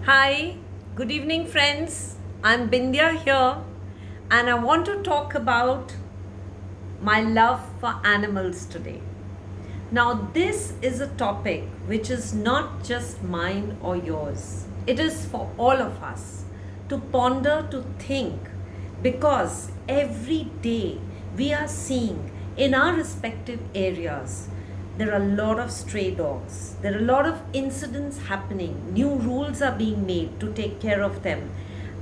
Hi, good evening, friends. I'm Bindya here, and I want to talk about my love for animals today. Now, this is a topic which is not just mine or yours, it is for all of us to ponder, to think, because every day we are seeing in our respective areas there are a lot of stray dogs, there are a lot of incidents happening, new rules are being made to take care of them.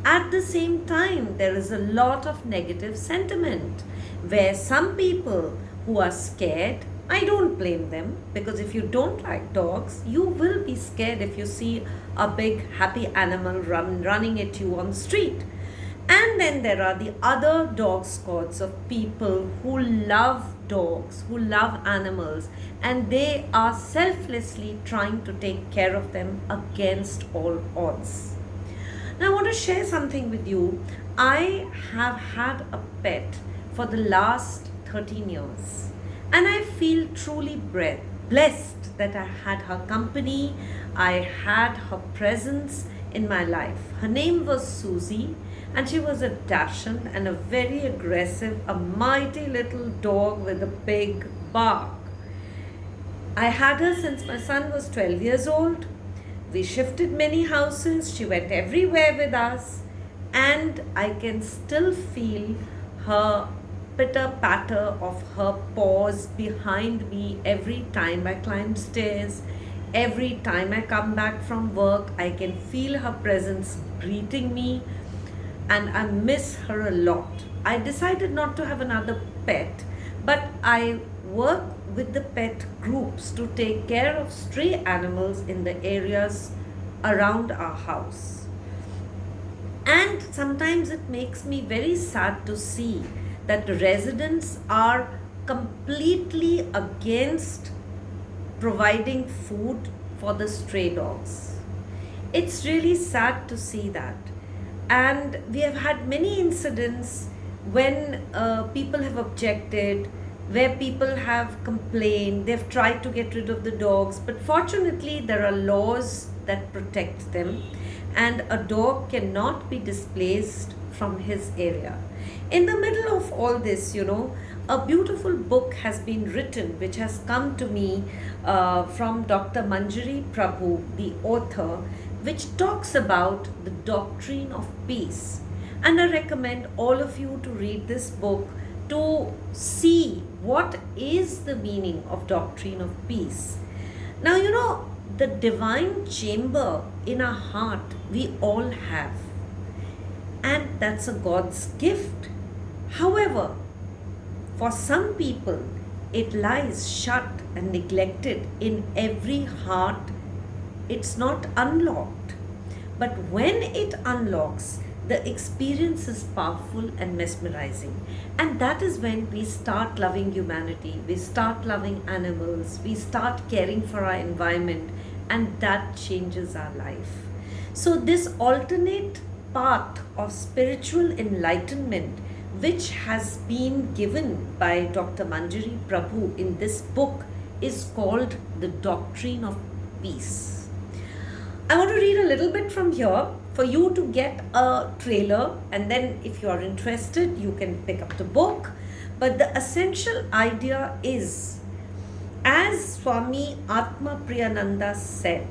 At the same time, there is a lot of negative sentiment where some people who are scared, I don't blame them, because if you don't like dogs, you will be scared if you see a big happy animal running at you on the street. And then there are the other dog squads of people who love dogs, who love animals, and they are selflessly trying to take care of them against all odds. Now, I want to share something with you. I have had a pet for the last 13 years, and I feel truly blessed that I had her company, I had her presence in my life. Her name was Susie, and she was a dachshund and a very aggressive, a mighty little dog with a big bark. I had her since my son was 12 years old. We shifted many houses. She went everywhere with us. And I can still feel her pitter patter of her paws behind me every time I climb stairs. Every time I come back from work, I can feel her presence greeting me, and I miss her a lot. I decided not to have another pet, but I work with the pet groups to take care of stray animals in the areas around our house. And sometimes it makes me very sad to see that residents are completely against providing food for the stray dogs. It's really sad to see that. And we have had many incidents when people have objected, where people have complained, they've tried to get rid of the dogs, but fortunately, there are laws that protect them, and a dog cannot be displaced from his area. In the middle of all this, a beautiful book has been written which has come to me from Dr. Manjiri Prabhu, the author, which talks about the doctrine of peace. And I recommend all of you to read this book to see what is the meaning of doctrine of peace. Now, the divine chamber in our heart we all have, and that's a God's gift. However, for some people, it lies shut and neglected in every heart. It's not unlocked. But when it unlocks, the experience is powerful and mesmerizing. And that is when we start loving humanity, we start loving animals, we start caring for our environment, and that changes our life. So, this alternate path of spiritual enlightenment, which has been given by Dr. Manjiri Prabhu in this book, is called the Doctrine of Peace. I want to read a little bit from here for you to get a trailer, and then if you are interested, you can pick up the book. But the essential idea is, as Swami Atma Priyananda said,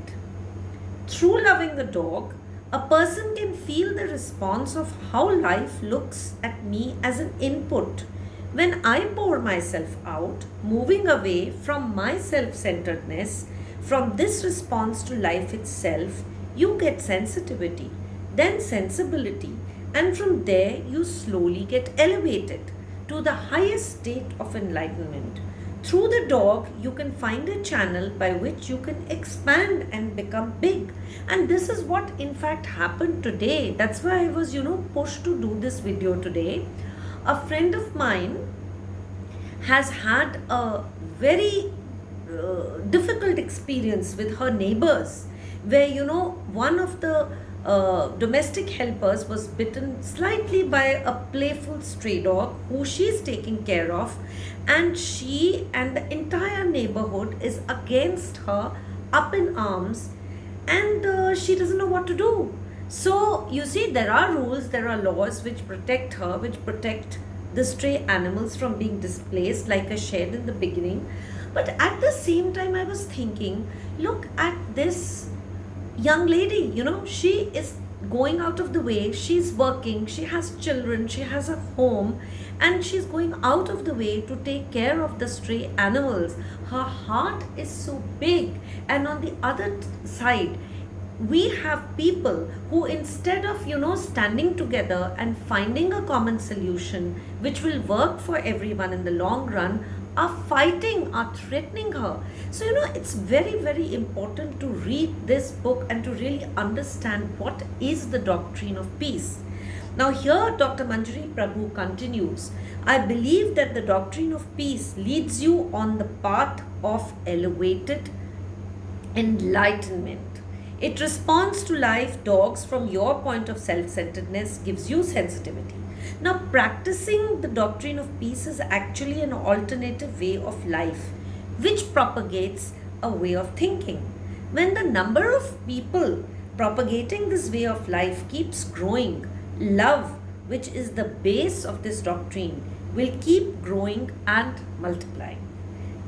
through loving the dog, a person can feel the response of how life looks at me as an input. When I pour myself out, moving away from my self centeredness, from this response to life itself, you get sensitivity, then sensibility, and from there you slowly get elevated to the highest state of enlightenment. Through the dog, you can find a channel by which you can expand and become big. And this is what in fact happened today. That's why I was, pushed to do this video today. A friend of mine has had a very difficult experience with her neighbors, where one of the domestic helpers was bitten slightly by a playful stray dog who she's taking care of, and she and the entire neighborhood is against her, up in arms, and she doesn't know what to do. So you see, there are rules, there are laws which protect her, which protect the stray animals from being displaced, like I shared in the beginning. But at the same time, I was thinking, look at this young lady, she is going out of the way, she's working, she has children, she has a home, and she's going out of the way to take care of the stray animals. Her heart is so big. And on the other side, we have people who, instead of standing together and finding a common solution which will work for everyone in the long run, are fighting, are threatening her. So it's very, very important to read this book and to really understand what is the doctrine of peace. Now here Dr. Manjiri Prabhu continues, I believe that the doctrine of peace leads you on the path of elevated enlightenment. It responds to life dogs from your point of self-centeredness, gives you sensitivity. Now, practicing the doctrine of peace is actually an alternative way of life, which propagates a way of thinking. When the number of people propagating this way of life keeps growing, love, which is the base of this doctrine, will keep growing and multiplying,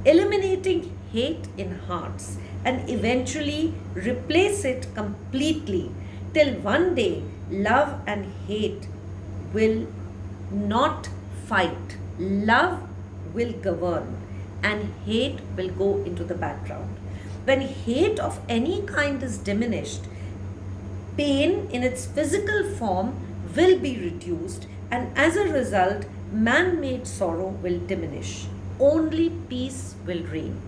eliminating hate in hearts and eventually replace it completely, till one day love and hate will not fight. Love will govern and hate will go into the background. When hate of any kind is diminished, pain in its physical form will be reduced, and as a result, man-made sorrow will diminish. Only peace will reign.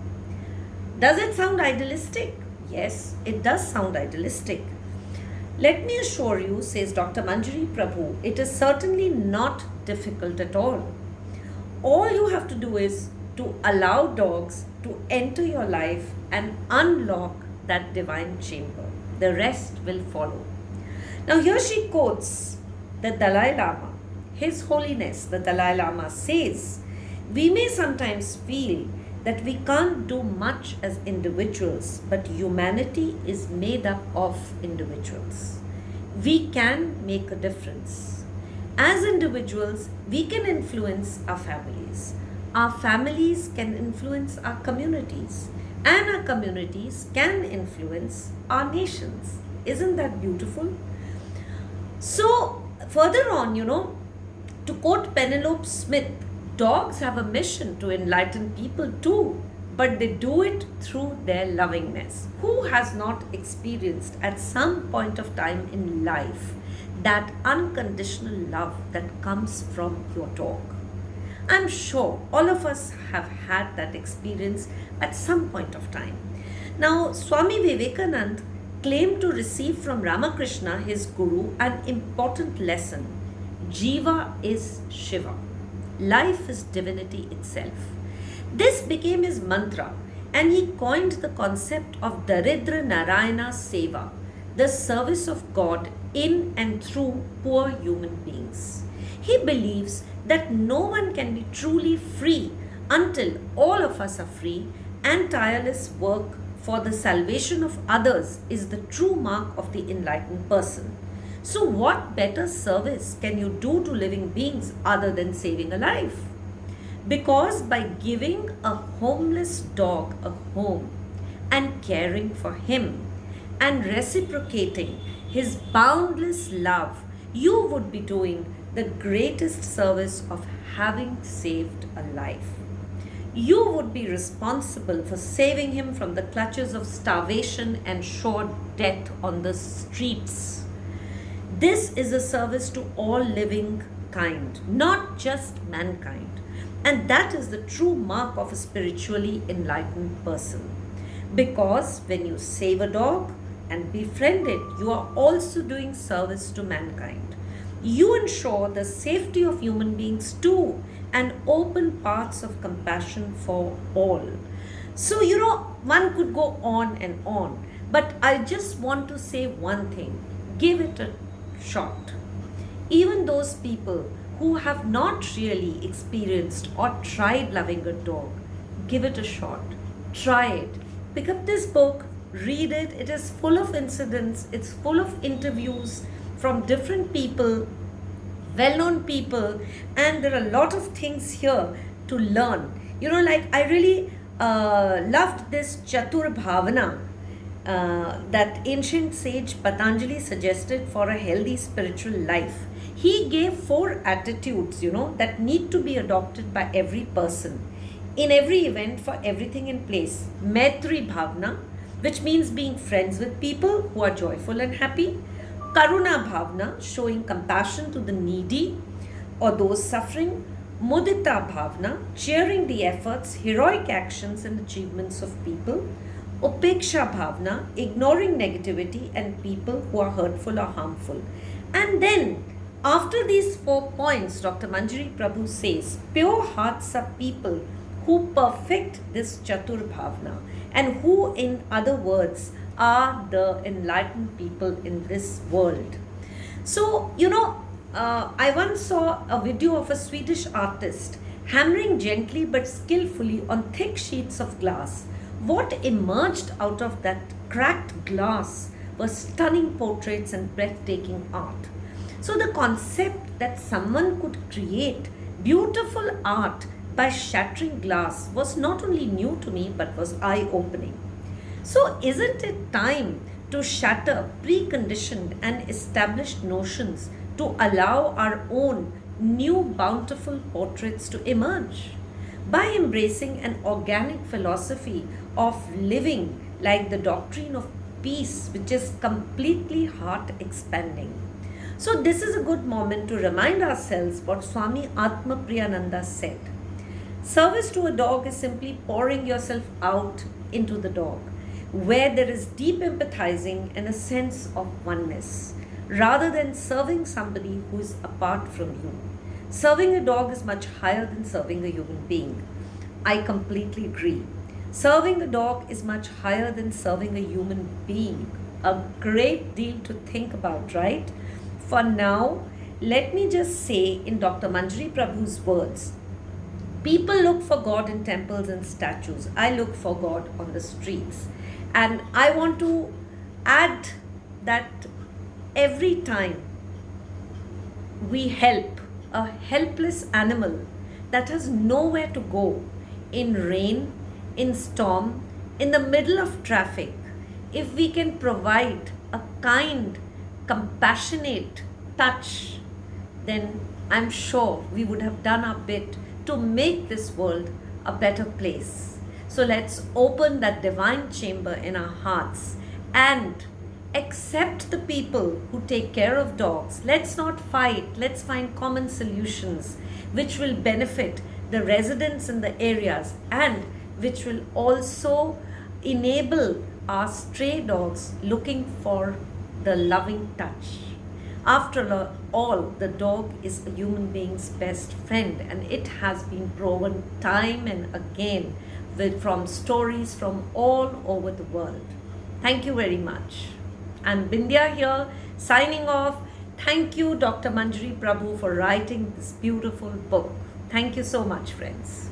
Does it sound idealistic? Yes, it does sound idealistic. Let me assure you, says Dr. Manjiri Prabhu, it is certainly not difficult at all. All you have to do is to allow dogs to enter your life and unlock that divine chamber. The rest will follow. Now here she quotes the Dalai Lama. His Holiness, the Dalai Lama, says, we may sometimes feel that we can't do much as individuals, but humanity is made up of individuals. We can make a difference. As individuals, we can influence our families. Our families can influence our communities, and our communities can influence our nations. Isn't that beautiful? So, further on, to quote Penelope Smith, dogs have a mission to enlighten people too, but they do it through their lovingness. Who has not experienced at some point of time in life that unconditional love that comes from your dog? I'm sure all of us have had that experience at some point of time. Now, Swami Vivekananda claimed to receive from Ramakrishna, his guru, an important lesson. Jiva is Shiva. Life is divinity itself. This became his mantra, and he coined the concept of Daridra Narayana Seva, the service of God in and through poor human beings. He believes that no one can be truly free until all of us are free, and tireless work for the salvation of others is the true mark of the enlightened person. So what better service can you do to living beings other than saving a life? Because by giving a homeless dog a home and caring for him and reciprocating his boundless love, you would be doing the greatest service of having saved a life. You would be responsible for saving him from the clutches of starvation and sure death on the streets. This is a service to all living kind, not just mankind. And that is the true mark of a spiritually enlightened person. Because when you save a dog and befriend it, you are also doing service to mankind. You ensure the safety of human beings too and open paths of compassion for all. So, one could go on and on. But I just want to say one thing. Give it a shot. Even those people who have not really experienced or tried loving a dog, give it a shot. Try it. Pick up this book, read it. It is full of incidents, it's full of interviews from different people, well known people, and there are a lot of things here to learn. Like I really loved this Chatur Bhavana that ancient sage Patanjali suggested for a healthy spiritual life. He gave 4 attitudes, that need to be adopted by every person in every event for everything in place. Maitri Bhavana, which means being friends with people who are joyful and happy. Karuna Bhavana, showing compassion to the needy or those suffering. Mudita Bhavana, cheering the efforts, heroic actions, and achievements of people. Upeksha Bhavana, ignoring negativity and people who are hurtful or harmful. And then, after these 4 points, Dr. Manjiri Prabhu says, pure hearts are people who perfect this Chatur Bhavana and who, in other words, are the enlightened people in this world. So, I once saw a video of a Swedish artist hammering gently but skillfully on thick sheets of glass. What emerged out of that cracked glass were stunning portraits and breathtaking art. So, the concept that someone could create beautiful art by shattering glass was not only new to me but was eye opening. So, isn't it time to shatter preconditioned and established notions to allow our own new bountiful portraits to emerge? By embracing an organic philosophy of living like the doctrine of peace, which is completely heart expanding. So, this is a good moment to remind ourselves what Swami Atma Priyananda said. Service to a dog is simply pouring yourself out into the dog, where there is deep empathizing and a sense of oneness, rather than serving somebody who is apart from you. Serving a dog is much higher than serving a human being. I completely agree. Serving a dog is much higher than serving a human being. A great deal to think about, right? For now, let me just say in Dr. Manjiri Prabhu's words, people look for God in temples and statues. I look for God on the streets. And I want to add that every time we help a helpless animal that has nowhere to go, in rain, in storm, in the middle of traffic, if we can provide a kind, compassionate touch, then I'm sure we would have done our bit to make this world a better place. So let's open that divine chamber in our hearts and accept the people who take care of dogs. Let's not fight. Let's find common solutions which will benefit the residents in the areas and which will also enable our stray dogs looking for the loving touch. After all, the dog is a human being's best friend, and it has been proven time and again from stories from all over the world. Thank you very much. I'm Bindya here, signing off. Thank you, Dr. Manjiri Prabhu, for writing this beautiful book. Thank you so much, friends.